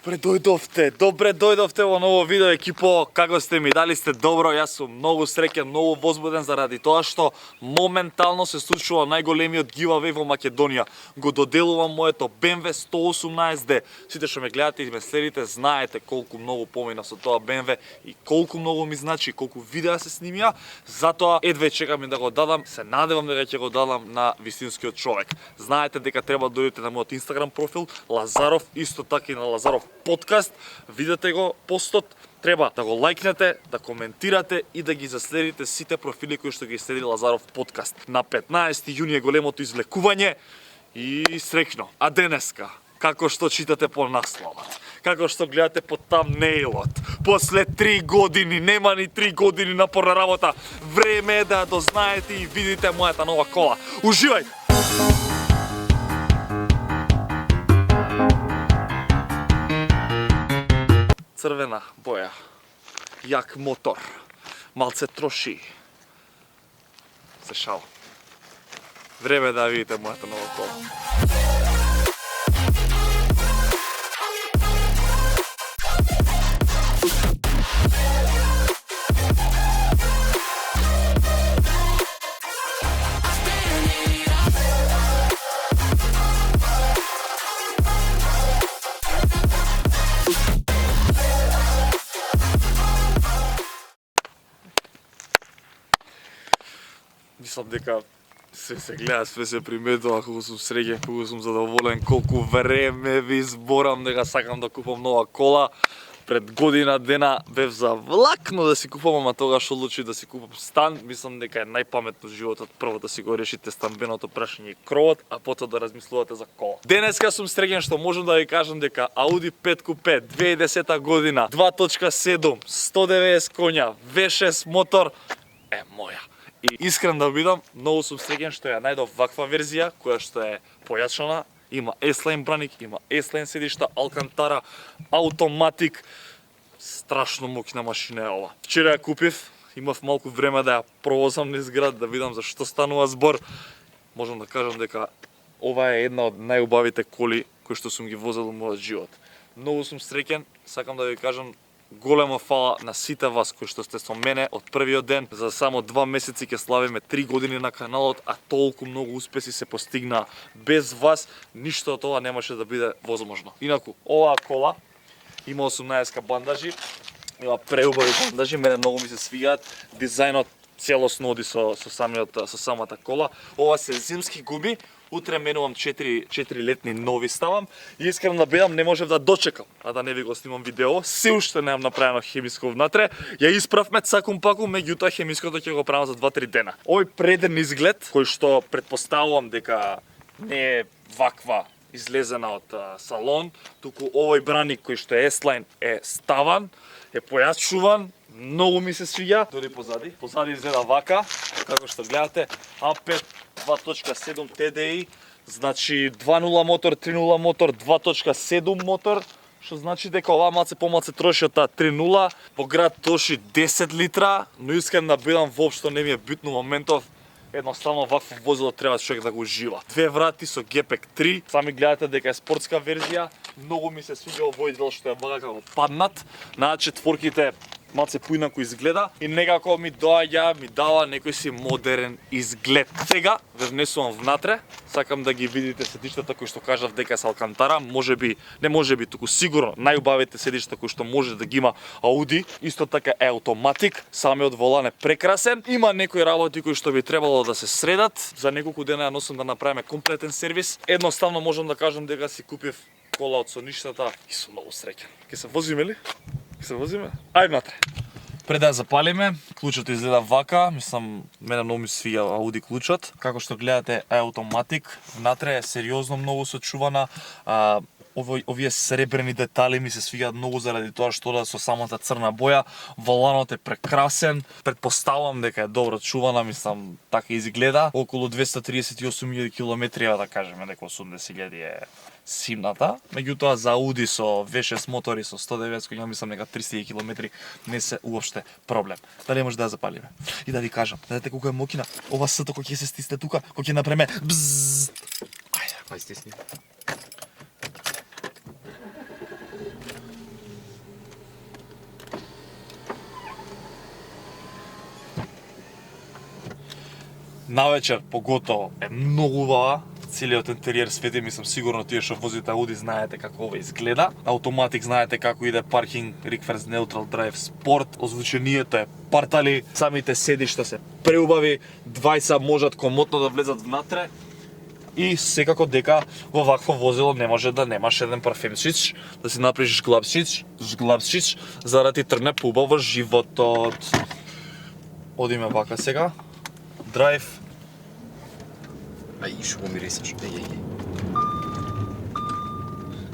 Добре дојдовте во ново видео екипо. Како сте ми? Дали сте добро? Јас сум многу среќен, многу возбуден заради тоа што моментално се случува најголемиот giveaway во Македонија. Го доделувам моето BMW 118D. Сите што ме гледате и ме следите знаете колку многу помина со тоа BMW и колку многу ми значи, колку видеа се снимија. Затоа едве чекам и да го дадам. Се надевам дека ќе го дадам на вистинскиот човек. Знаете дека треба да дојдете на мојот Instagram профил Лазаров, исто така и на Лазаров подкаст, видете го постот, треба да го лајкнете, да коментирате и да ги заследите сите профили кои што ги следи Лазаров подкаст. На 15 јуни е големото излекување и среќно. А денеска, како што читате по насловот, како што гледате по тамнейлот, после 3 години, нема ни 3 години напорна работа, време е да дознаете и видите мојата нова кола. Уживајте! Црвена боја, јак мотор, малце троши. Се шал. Време да видите мојата нова кола. Мислам дека се гледа, све се приметува, колку сум среќен, колку сум задоволен, колку време ви зборам дека сакам да купам нова кола. Пред година дена бев завлакно да си купам, ама тогаш одлучив да си купам стан. Мислам дека е најпаметно во животот прво да си го решите станбеното прашање и кровот, а потоа да размислувате за кола. Денеска сум среќен што можам да ви кажам дека Audi 5 Coupe 2010 година, 2.7, 190 коња, V6 мотор е моја. И искрен да бидам, многу сум среќен што ја најдов ваква верзија, која што е појачана, има S-Line браник, има S-Line седишта, Алкантара, автоматик, страшно моќна машина е ова. Вчера ја купив, имав малку време да ја провозам низ град, да видам за што станува збор. Можам да кажам дека ова е една од најубавите коли кои што сум ги возел во мојот живот. Многу сум среќен, сакам да ви кажам голема фала на сите вас кои што сте со мене од првиот ден. За само 2 месеци ќе славиме 3 години на каналот, а толку многу успеси се постигна. Без вас ништо од тоа немаше да биде возможно. Инаку, оваа кола има 18 бандажи, има преубави бандажи, мене многу ми се свигаат. Дизајнот целосно оди со самата кола. Ова се зимски губи. Утре менувам 4 летни нови ставам и искрено да бидам не можев да дочекам, а да не ви го снимам видео. Се уште немам направено хемиско внатре. Ја исправме цакум пакум, меѓутоа хемиското ќе го правам за 2-3 дена. Овој преден изглед, кој што претпоставувам дека не е ваква излезена од салон, туку овој браник кој што е S-Line е ставан, е појачуван, многу ми се свиѓа. Дори позади. Позади изгледа вака, како што гледате, A5 2.7 TDI, значи 2.0 мотор, 3.0 мотор, 2.7 мотор, што значи дека оваа малце помалце троши од таа 3.0, во град троши 10 литра, но искрен да бидам воопшто не ми е битно моментов. Едноставно вакво возило треба човек да го ужива. Две врати со GPEG 3, сами гледате дека е спортска верзија. Многу ми се свиѓа овој дел што е вака како паднат. На четворките малце поинаку изгледа и некако ми доаѓа, ми дава некој си модерен изглед. Сега ве внесувам внатре, сакам да ги видите седиштата кои што кажав дека се Алкантара, можеби, туку сигурно најубавите седишта кои што може да ги има Audi, исто така е автоматик, самиот волан е прекрасен. Има некои работи кои што би требало да се средат, за неколку дена ја носам да направиме комплетен сервис. Едноставно можам да кажам дека си купив кола од соништата и сум многу среќен. Ке се возиме ли? Се возиме? Ајде натре. Пред да ја запалиме, клучот изгледа вака, мислам, мене многу ми свиѓа Audi клучот. Како што гледате е автоматик, внатре е сериозно многу сочувана. Овие сребрени детали ми се свиѓаат многу заради тоа што да со самата црна боја. Воланот е прекрасен. Претпоставувам дека е добро чувана, мислам, така изгледа. Околу 238.000 километри, да кажеме дека 80.000 е симната. Меѓутоа за Audi со V6 мотори со 190 коња, мислам дека 300 километри не се уопште проблем. Дали може да ја запалиме? И да ви кажам, знаете колку е мокина? Ова сето кој ќе се стисне тука, кој ќе направиме бзз. Ајде, стисни. Навечер поготово е многу убава. Целиот интериер свети, мислам сигурно тие што возите Ауди знаете како ова изгледа. Автоматик знаете како иде паркинг, Reverse Neutral Drive Sport, озвучението е партали, самите седишта се преубави, двајца можат комотно да влезат внатре. И секако дека во вакво возило не може да немаш еден парфемчич, да си направиш жглапчич, за да ти трне поубаво животот. Одиме вака сега. Драйв. Ај, шо го мирисаш? Еј.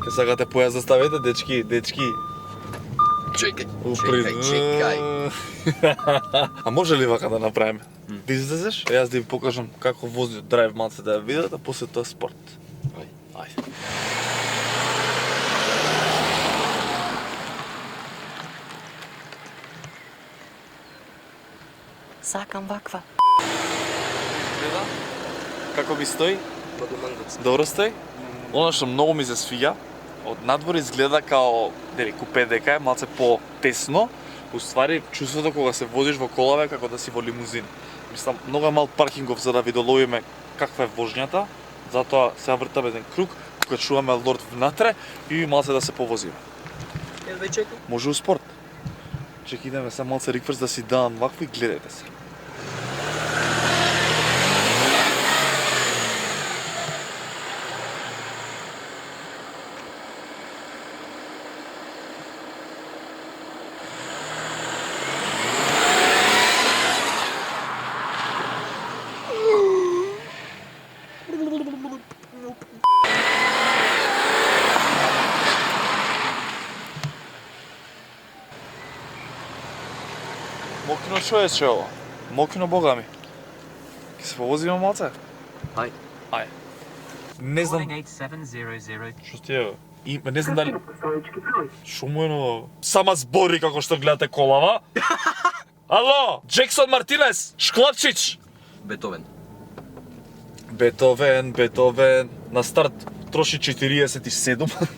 Ке сакате појас да ставите, дечки? Чекај. А може ли вака да направиме? Да излезеш, јас да им покажам како вози драйв малце да ја видат, а после тоа спорт. Ајде. Сакам ваква. Гледа? Како ми стои? Добро стои? Оно што многу ми се свиѓа, од надвор изгледа као, дели, купе дека е малце по-тесно, уствари чувството кога се возиш во колаве како да си во лимузин. Мислам, многу е мал паркингов за да ви доловиме каква е вожњата, затоа сега вртаме еден круг, кога чуваме лорд внатре и малце да се повозиме. Може у спорт. Чек, идеме сега малце рикверс да си дам вакво и гледайте се. Мокино шо е ова? Мокино бога ми. Ке се повозиме малце? Ај. Не знам... 8700. Шо ти е? И не знам дали... Шо му е на... Сама збори како што гледате колава. Ало! Джексон Мартинес! Шклапчич! Бетовен. На старт троши 47.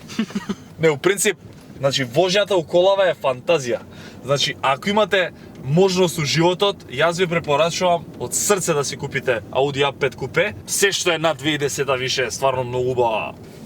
Не, у принцип, значи вожњата у колава е фантазија. Значи, ако имате можност у животот, јас ви препорачувам од срце да си купите Audi A5 купе. Се што е над 2010 више е стварно многу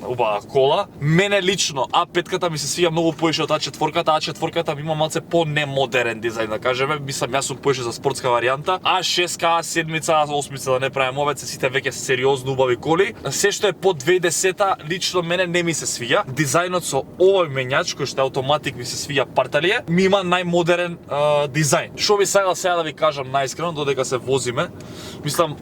убава кола. Мене лично A5-ката ми се свиѓа многу поише од A4-ката. A4-ката ми има малце по-немодерен дизајн, да кажеме. Мислам, јас сум поише за спортска варијанта. A6-ка, A7-ца, A8-ца, да не правим овец, сите веќе сериозно убави коли. Се што е по 2010-та, лично мене не ми се свиѓа. Дизајнот со овој менјач, кој што е автоматик, ми се свиѓа парталие, ми има најмодерен дизајн. Шо би сакал сега да ви кажам најискрено, додека се возиме. Мислам,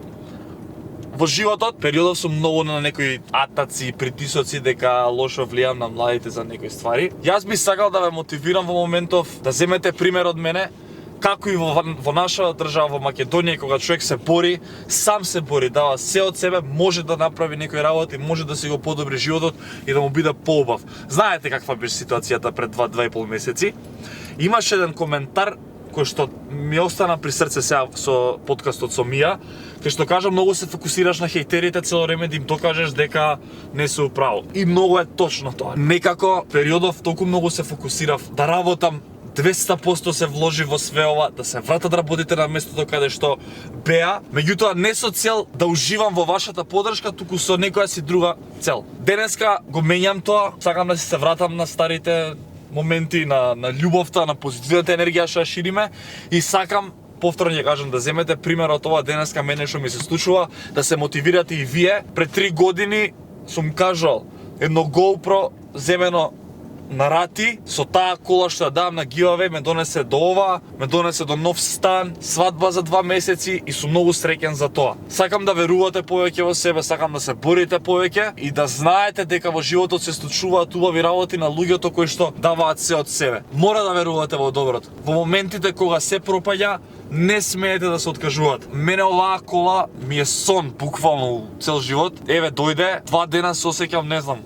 во животот, периодов сум многу на некои атаци, притисоци дека лошо влијам на младите за некои ствари. Јас би сакал да ве мотивирам во моментов да земете пример од мене, како и во нашата држава, во Македонија, кога човек се бори, сам се бори, дава се од себе, може да направи некои работи, може да си го подобри животот и да му биде поубав. Знаете каква беше ситуацијата пред 2-2,5 месеци. Имаше еден коментар кој што ми остана при срце сега со подкастот со Мија, кај што кажа многу се фокусираш на хејтерите цело време да им докажеш дека не се управо. И многу е точно тоа. Некако периодов толку многу се фокусирав да работам 200% се вложи во све ова, да се вратат работите на местото каде што беа, меѓутоа не со цел да уживам во вашата поддршка, туку со некоја си друга цел. Денеска го менјам тоа, сакам да се вратам на старите моменти, на љубовта, на позитивната енергија што ја шириме и сакам повторно ќе кажам да земете пример од ова денеска мене што ми се случува, да се мотивирате и вие. Пред 3 години сум кажал едно GoPro земено на рати, со таа кола што ја давам на giveaway ме донесе до ова, ме донесе до нов стан, свадба за 2 месеци и сум многу среќен за тоа. Сакам да верувате повеќе во себе, сакам да се борите повеќе и да знаете дека во животот се случуваат убави работи на луѓето кои што даваат се од себе. Мора да верувате во доброто. Во моментите кога се пропаѓа, не смеете да се откажувате. Мене оваа кола ми е сон буквално цел живот. Еве дојде, 2 дена се осеќам, не знам,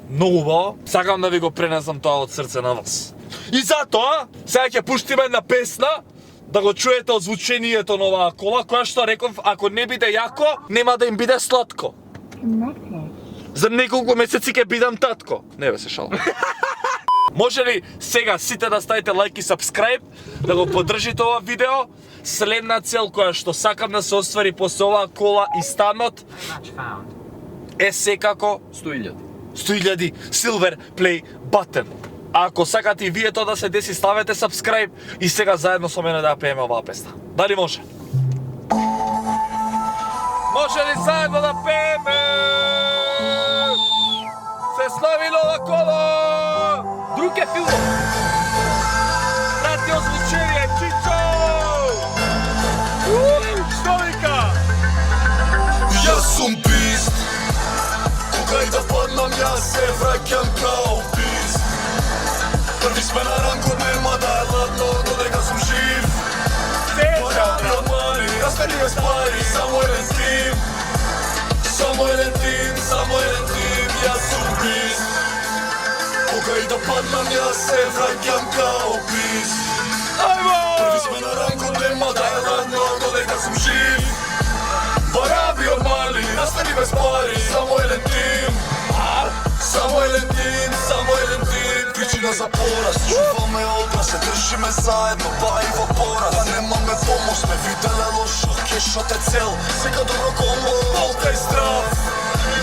многу убаво. Сакам да ви го пренесам тоа од срце на вас. И затоа, сега ќе пуштиме една песна, да го чуете озвучението на оваа кола, која што реков, ако не биде јако, нема да им биде сладко. За неколку месеци ќе бидам татко. Не бе се шалам. Може ли сега сите да ставите лайк и subscribe, да го поддржите ова видео? Следна цел која што сакам да се оствари после оваа кола и станот Match found. е секако 100.000. 100.000 Silver Play Button. А ако сакате и вие тоа да се деси, ставете subscribe и сега заедно со мене да ја пееме оваа песна. Дали може? Може ли заедно да пееме? Се слави нова кола! Друг е филм. Прати озвучение, Чичо! Што вика? Јас сум бист. Кога и да паднам, јас се враќам као бист. Први сме на ранкот, нема да е ладно, додека сум жив. Параби од мали, растени без пари, само еден тим. Само еден тим, само еден тим, јас сум бист. Кога и да паднам, јас се враќам као бист. Први сме на ранкот, нема да е ладно, додека сум жив. Параби од мали, растени без пари, само еден тим. Само еден тим, само еден тим. Причина за пораз, чуваме образ, се држиме заедно, па и во пораз. Па немаме помош, сме виделе лошо, кешот е цел, сега добро комбо, болка и здрав.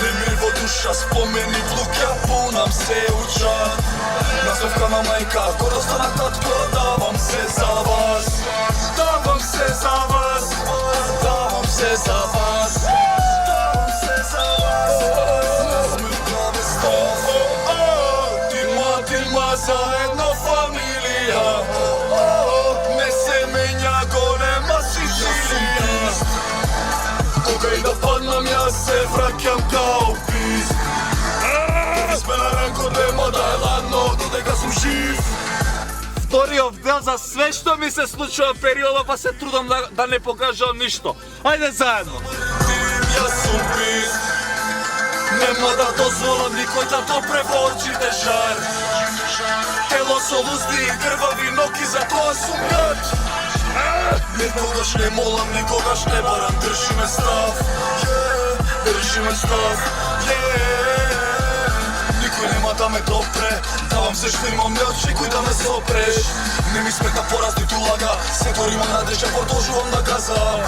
Немир во душа, спомени влуќа, пунам се учат. Насловка на мајка, гордоста на татко, давам се за вас. Давам се за вас, давам се за вас. Давам се за вас. Сме в главе став. Тима заедно фамилија. Не се менја голема Сицилија. Кога и да паднам, јас се враќам као бист. Први сме на ранкот, нема да е ладно, додека сум жив. Вториот дел за све што ми се случува периода, па се трудам да не покажам ништо. Ајде заедно. Тим, јас сум бист. Нема да дозволам никој да допре во очите жар. Тело со лузди и крвави ноги, за тоа сум јад. Никогаш не молам, никогаш не барам, држиме став. Држиме став. Никој нема да ме допре. Давам се што имам, не очекуј да ме сопреш. Не ми смета пораз ниту лага, се дори имам надежда, продолжувам да газам.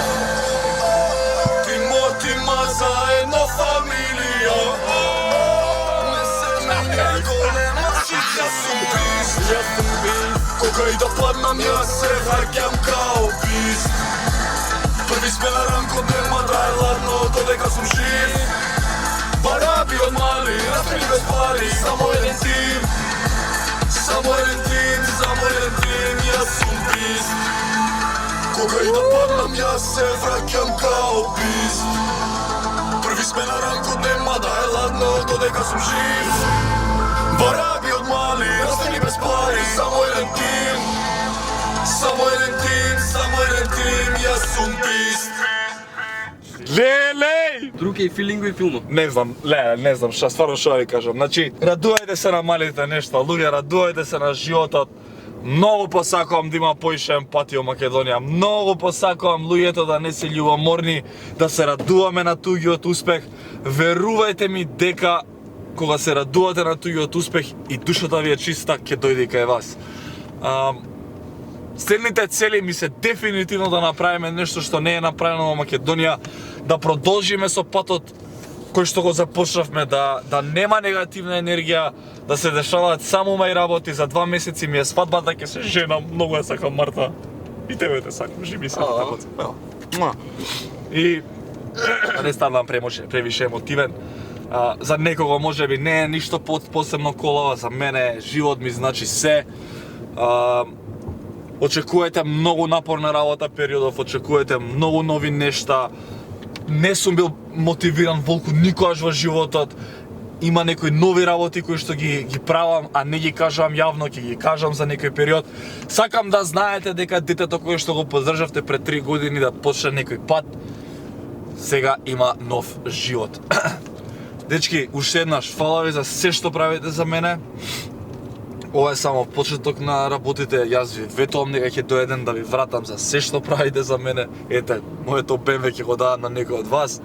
Тима заедно фамилија. Не се менја голема шица, јас сум бист. Кога и да паднам, јас се враќам као бист. Први сме на ранкот, нема да е ладно, додека сум жив. Параби од мали, растени без пари, само еден тим. Само еден тим, само еден тим, јас сум бист. Кога и да паднам, јас се враќам као бист. Први сме на ранкот, нема да е ладно, додека сум жив. Параби од мали, растени без пари, само еден тим. Само еден тим, само еден тим, јас сум бист. Лелей! Друг е и филинго и филмо. Не знам, не знам што, стварно што да ви кажам. Значи, радувајте се на малите нешта, луѓе, радувајте се на животот. Многу посакувам да има поише емпатија во Македонија. Многу посакувам луѓето да не се љубоморни, да се радуваме на туѓиот успех. Верувајте ми дека кога се радувате на туѓиот успех и душата ви е чиста, ќе дојде кај вас. Следните цели ми се дефинитивно да направиме нешто што не е направено во Македонија, да продолжиме со патот кој што го започнавме, да нема негативна енергија, да се дешаваат само мај работи, за 2 месеци ми е свадбата, ќе се женам, многу ја сакам Марта. И тебе те сакам, живи се така. И да не станам превише емотивен. За некого можеби не е ништо посебно колава, за мене живот ми значи се. Очекувате многу напорна работа периодов, очекувате многу нови нешта. Не сум бил мотивиран волку никогаш во животот. Има некои нови работи кои што ги правам, а не ги кажувам јавно, ќе ги кажам за некој период. Сакам да знаете дека детето кое што го поддржавте пред 3 години да почне некој пат, сега има нов живот. Дечки, уште еднаш, фала ви за се што правите за мене. Ова е само почеток на работите, јас ви ветувам дека ќе дојден да ви вратам за се што правите за мене. Ете, моето БМВ ќе го дадам на некој од вас.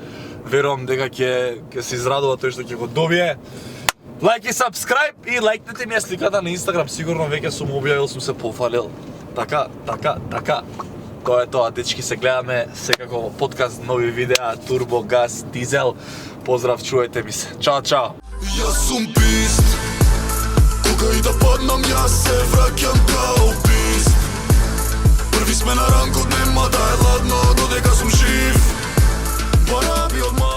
Верувам дека ќе се израдува тој што ќе го добие. Лайк и subscribe и лайкнете ми ја сликата на Инстаграм, сигурно веќе сум објавил, сум се пофалил. Така. Тоа е тоа, дечки, се гледаме секако подкаст, нови видеа, турбо, газ, дизел. Поздрав, чуете ми се. Чао. Јас сум бист. Кога и да паднам, јас се враќам као бист. Први сме на ранкот, нема да е ладно, додека сум жив. Бараби од